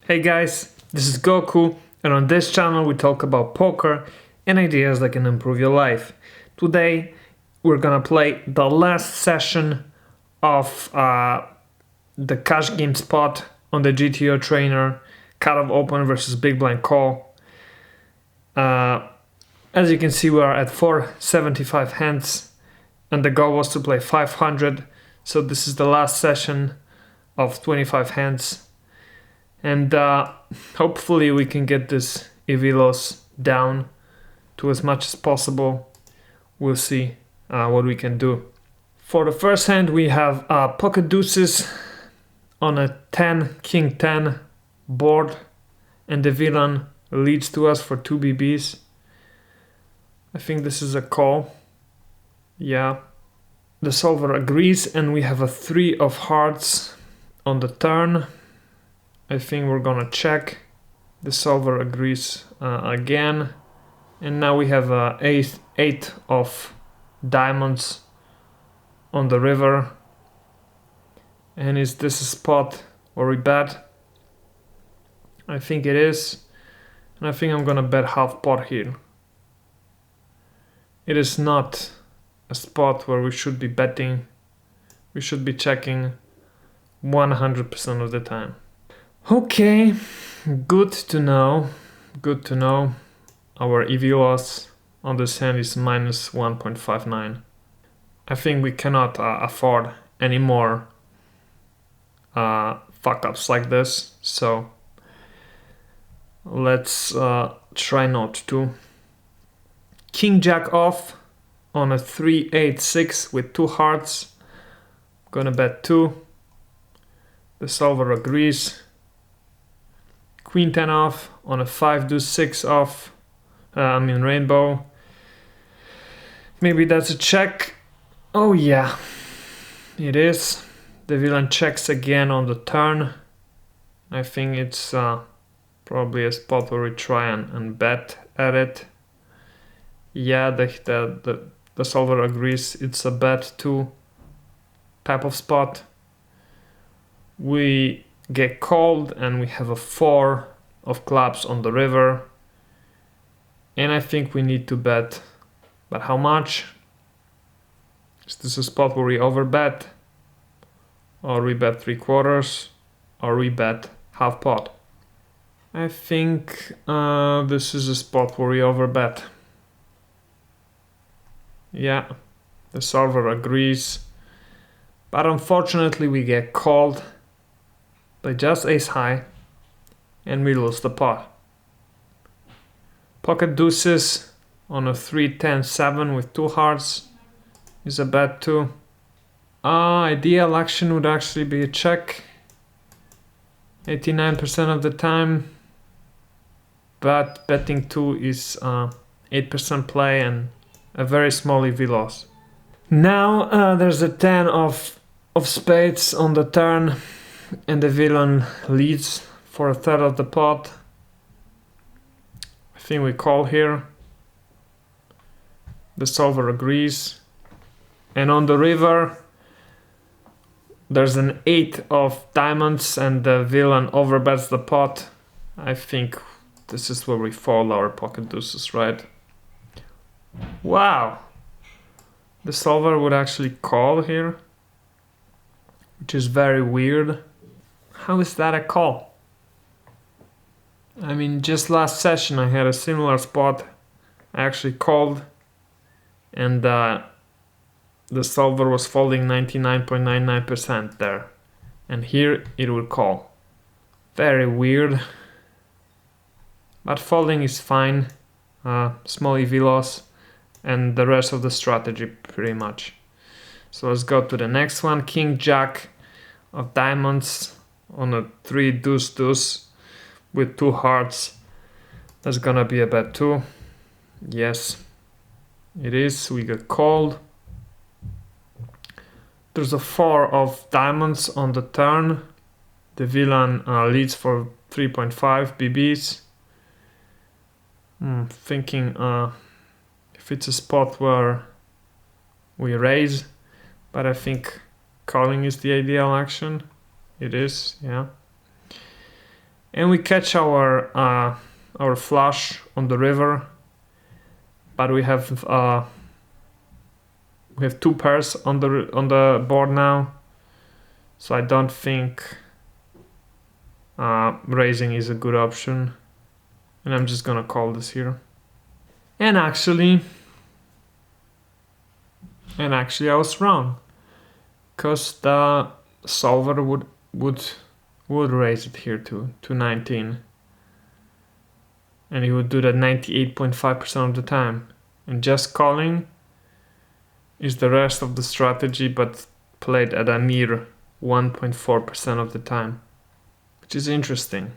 Hey guys, this is Goku, and on this channel we talk about poker and ideas that can improve your life. Today we're gonna play the last session of the cash game spot on the GTO trainer, cut-off open versus big blind call. As you can see, we are at 475 hands and the goal was to play 500, so this is the last session of 25 hands. And hopefully we can get this EV loss down to as much as possible. We'll see what we can do. For the first hand we have pocket deuces on a 10 king 10 board, and the villain leads to us for 2 BBs. I think this is a call. Yeah. The solver agrees and we have a 3 of hearts on the turn. I think we're gonna check. The solver agrees again, and now we have eight of diamonds on the river. And is this a spot where we bet? I think it is, and I think I'm gonna bet half pot here. It is not a spot where we should be betting. We should be checking 100% of the time. Okay, good to know. Good to know. Our EV loss on this hand is minus 1.59. I think we cannot afford any more fuck ups like this, so let's try not to. King jack off on a 3-8-6 with 2 hearts. Gonna bet 2. The solver agrees. Queen 10 off on a 5-6 off, rainbow. Maybe that's a check. Oh yeah, it is. The villain checks again on the turn. I think it's probably a spot where we try and bet at it. Yeah, the solver agrees it's a bet 2 type of spot. We get called and we have a 4 of clubs on the river, and I think we need to bet, but how much? Is this a spot where we overbet, or we bet 3/4, or we bet half pot? I think this is a spot where we overbet. Yeah, the solver agrees, but unfortunately we get called by just ace high and we lose the pot. Pocket deuces on a 3-10-7 with 2 hearts is a bet 2. Ideal action would actually be a check 89% of the time, but betting 2 is 8% play and a very small EV loss. Now there's a 10 of spades on the turn, and the villain leads for a third of the pot. I think we call here. The solver agrees. And on the river, there's an 8 of diamonds and the villain overbets the pot. I think this is where we fold our pocket deuces, right? Wow! The solver would actually call here, which is very weird. How is that a call? I mean, just last session I had a similar spot. I actually called and the solver was folding 99.99% there. And here it will call. Very weird. But folding is fine. Small EV loss and the rest of the strategy pretty much. So let's go to the next one. King jack of diamonds on a 3-deuce-deuce with 2 hearts. That's gonna be a bet 2. Yes, it is. We get called. There's a 4 of diamonds on the turn. The villain leads for 3.5 BBs. Thinking if it's a spot where we raise, but I think calling is the ideal action. It is, yeah. And we catch our flush on the river, but we have two pairs on the board now, so I don't think raising is a good option, and I'm just gonna call this here. And actually I was wrong, because the solver would raise it here to 19, and he would do that 98.5% of the time, and just calling is the rest of the strategy, but played at a mere 1.4% of the time, which is interesting.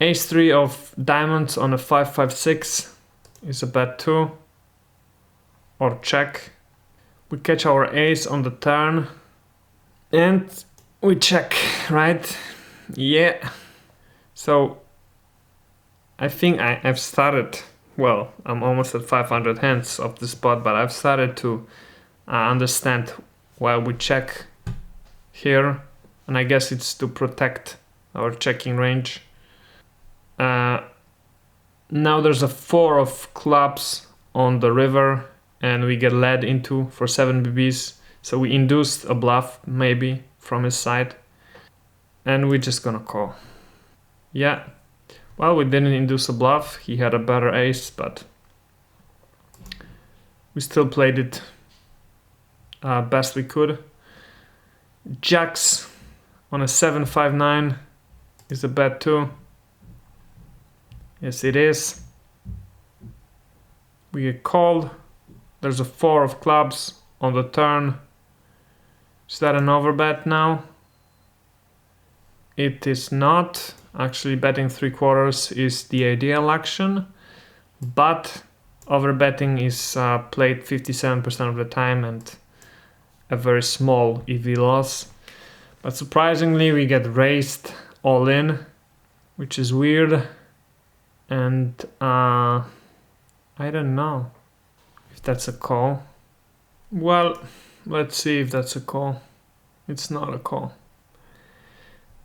Ace 3 of diamonds on a 5-5-6 is a bet 2, or check. We catch our ace on the turn, and we check, right? Yeah. So I think I've started, well, I'm almost at 500 hands of this spot, but I've started to understand why we check here, and I guess it's to protect our checking range. Now there's a 4 of clubs on the river, and we get led into for 7 BBs, so we induced a bluff maybe from his side, and we're just gonna call. Yeah, well, we didn't induce a bluff, he had a better ace, but we still played it best we could. Jacks on a 7-5-9 is a bet 2. Yes, it is. We get called. There's a 4 of clubs on the turn. Is that an overbet now? It is not. Actually, betting 3/4 is the ideal action, but overbetting is played 57% of the time and a very small EV loss. But surprisingly, we get raised all in, which is weird. And I don't know if that's a call. Well, let's see if that's a call. It's not a call.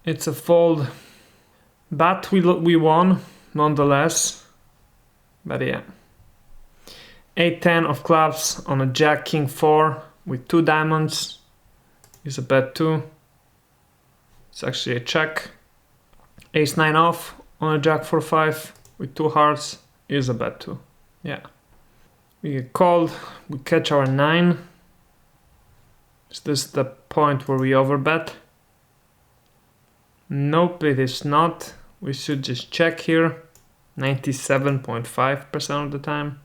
It's a fold. But we won nonetheless. But yeah. 8-10 of clubs on a Jack King 4 with 2 diamonds is a bet 2. It's actually a check. Ace 9 off on a Jack 4-5 with 2 hearts is a bet 2. Yeah. We get called. We catch our 9. Is this the point where we overbet? Nope, it is not. We should just check here. 97.5% of the time.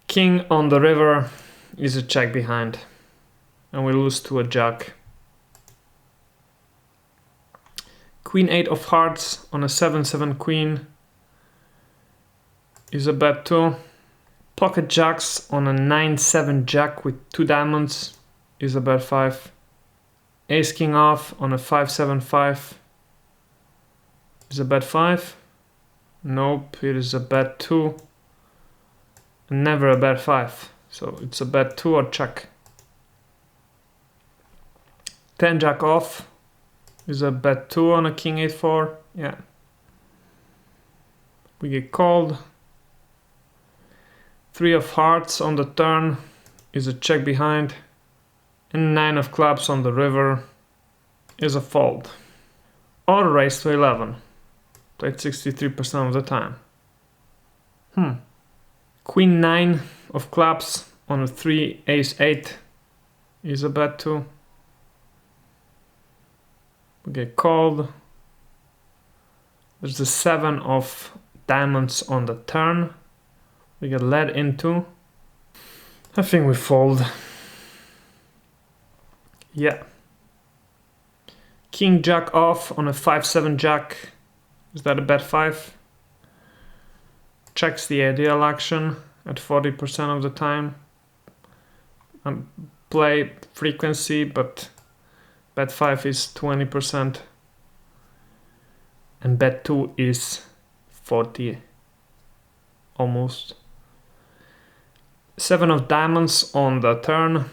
King on the river is a check behind, and we lose to a jack. Queen 8 of hearts on a 7-7 queen is a bet 2. Pocket jacks on a 9-7 jack with 2 diamonds is a bet 5. Ace king off on a 5-7-5 is a bet 5. Nope, it is a bet 2. Never a bet 5. So it's a bet 2 or check. 10 jack off is a bet 2 on a king 8-4. Yeah. We get called. 3 of hearts on the turn is a check behind. And 9 of clubs on the river is a fold. Or raise to 11. Played 63% of the time. Queen 9 of clubs on a 3 ace 8 is a bet 2. We get called. There's a 7 of diamonds on the turn. We get led into. I think we fold. Yeah. King jack off on a 5-7 jack. Is that a bet 5? Checks the ideal action at 40% of the time. Play frequency, but bet 5 is 20%. And bet 2 is 40. Almost. 7 of diamonds on the turn.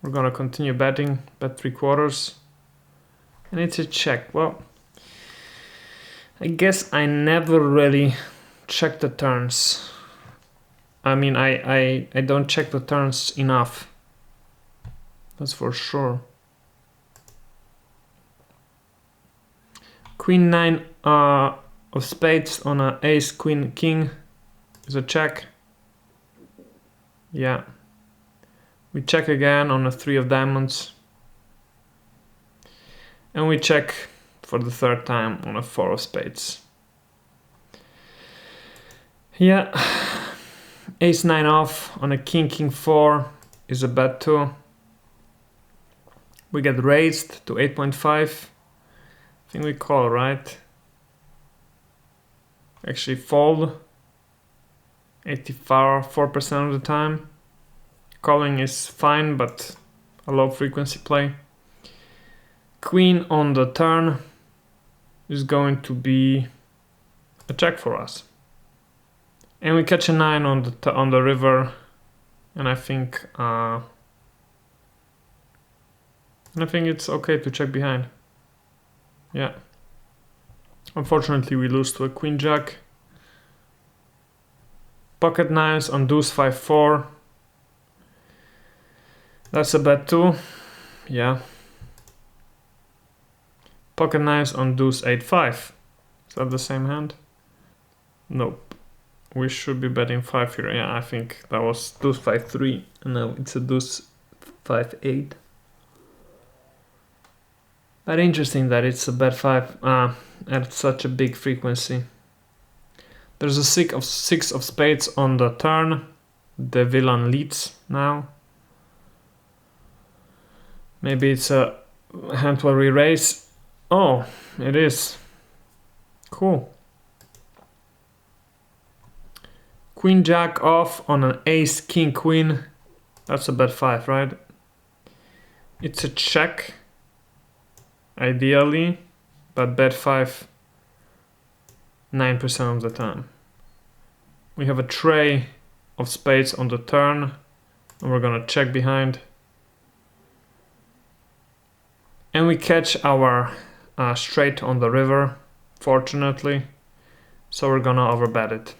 We're gonna continue betting, bet 3/4. And it's a check. Well, I guess I never really check the turns. I mean, I don't check the turns enough. That's for sure. Queen 9 of spades on a ace, queen, king is a check. Yeah. We check again on a 3 of diamonds. And we check for the third time on a 4 of spades. Yeah. Ace 9 off on a king, king 4 is a bet too. We get raised to 8.5. I think we call, right? Actually fold 84% of the time. Calling is fine, but a low frequency play. Queen on the turn is going to be a check for us. And we catch a 9 on the river, and I think it's okay to check behind. Yeah. Unfortunately, we lose to a queen jack. Pocket 9s on deuce 5-4. That's a bet too. Yeah. Pocket 9s on deuce 8-5. Is that the same hand? Nope. We should be betting 5 here. Yeah, I think that was deuce 5-3. And now it's a deuce 5-8. But interesting that it's a bet 5 at such a big frequency. There's a 6 of spades on the turn. The villain leads now. Maybe it's a hand where we raise. Oh, it is. Cool. Queen jack off on an ace king queen. That's a bet 5, right? It's a check. Ideally, but bet 5 9% of the time. We have a tray of spades on the turn, and we're gonna check behind. And we catch our straight on the river, fortunately, so we're gonna overbet it.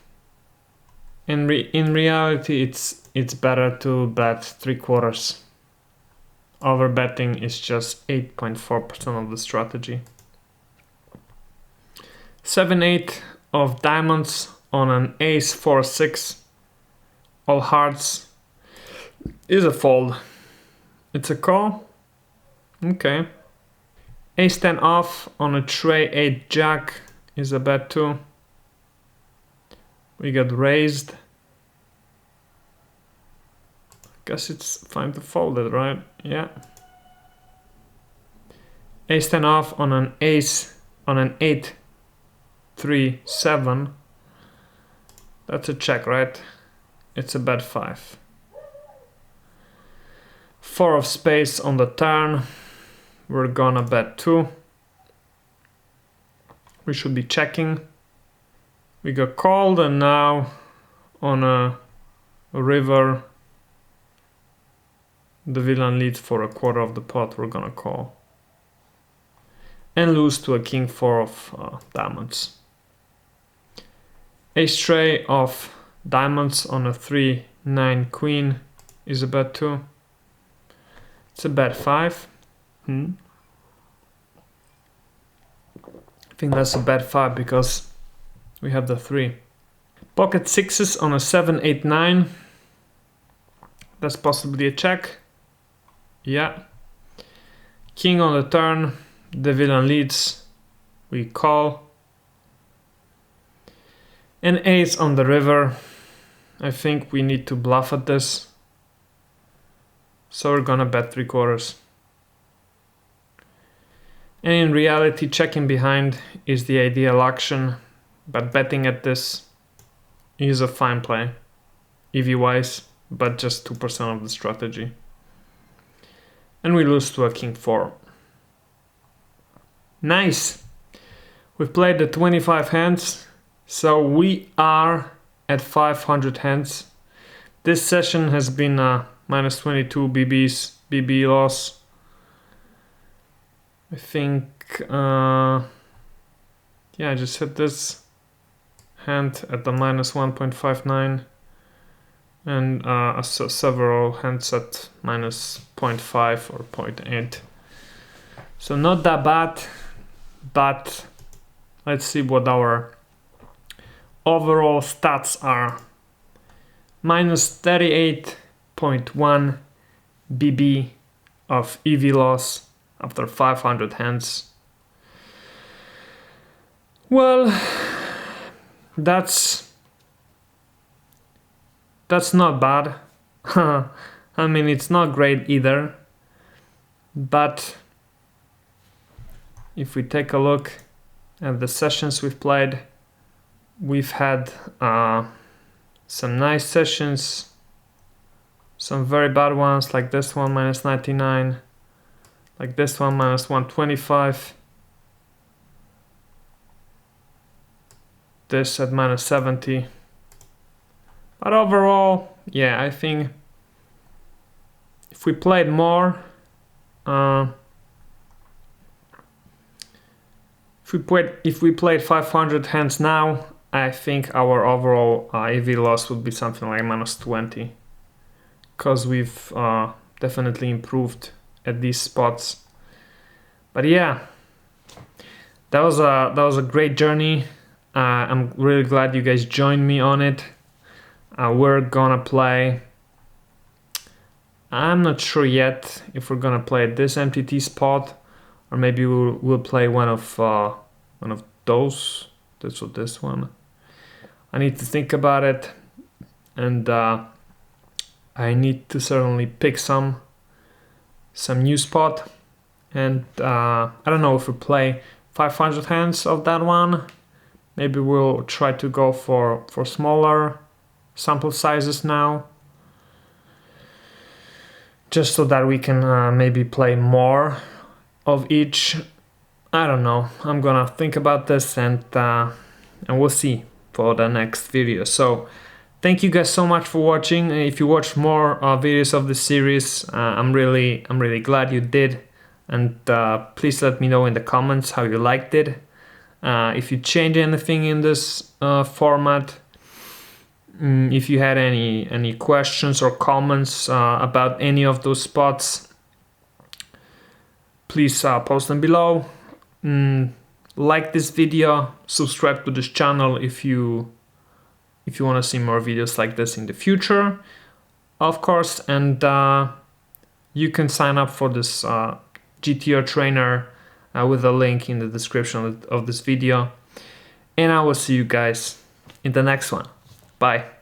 In reality, it's better to bet 3/4. Overbetting is just 8.4% of the strategy. 7-8 of diamonds on an ace 4-6. All hearts is a fold. It's a call. Okay. Ace 10 off on a tray 8 jack is a bet too. We get raised. Guess it's fine to fold it, right? Yeah. Ace 10 off on an ace on an 8 3 7. That's a check, right? It's a bet 5. 4 of spades on the turn. We're gonna bet 2. We should be checking. We got called, and now on a river the villain leads for 1/4 of the pot. We're gonna call and lose to a king 4 of diamonds. Ace tray of diamonds on a 3-9 queen is a bet 2. It's a bet 5. I think that's a bet 5 because we have the 3. Pocket 6s on a 7-8-9. That's possibly a check. Yeah. King on the turn. The villain leads. We call. And ace on the river. I think we need to bluff at this. So we're gonna bet 3/4. And in reality, checking behind is the ideal action. But betting at this is a fine play. EV wise, but just 2% of the strategy. And we lose to a king 4. Nice! We've played the 25 hands, so we are at 500 hands. This session has been a minus 22 BB loss. I think, yeah, yeah, I just hit this hand at the minus 1.59 and several hands at minus 0.5 or 0.8. So not that bad, but let's see what our overall stats are. Minus 38.1 BB of EV loss after 500 hands. Well, that's not bad. I mean, it's not great either, but if we take a look at the sessions we've played, we've had some nice sessions, some very bad ones like this one minus 99, like this one minus 125, this at minus 70. But overall, yeah, I think if we played more, if we played 500 hands now, I think our overall EV loss would be something like minus 20, because we've definitely improved at these spots. But yeah, that was a great journey. I'm really glad you guys joined me on it. We're gonna play, I'm not sure yet if we're gonna play this MTT spot, or maybe we'll play one of those. This one. I need to think about it, and I need to certainly pick some new spot. And I don't know if we play 500 hands of that one. Maybe we'll try to go for smaller sample sizes now, just so that we can maybe play more of each. I don't know. I'm gonna think about this, and we'll see for the next video. So thank you guys so much for watching. If you watch more videos of this series, I'm really glad you did, and please let me know in the comments how you liked it. If you change anything in this format, if you had any questions or comments about any of those spots, please post them below. Like this video, subscribe to this channel if you want to see more videos like this in the future, of course, and you can sign up for this GTO trainer with a link in the description of this video, and I will see you guys in the next one. Bye.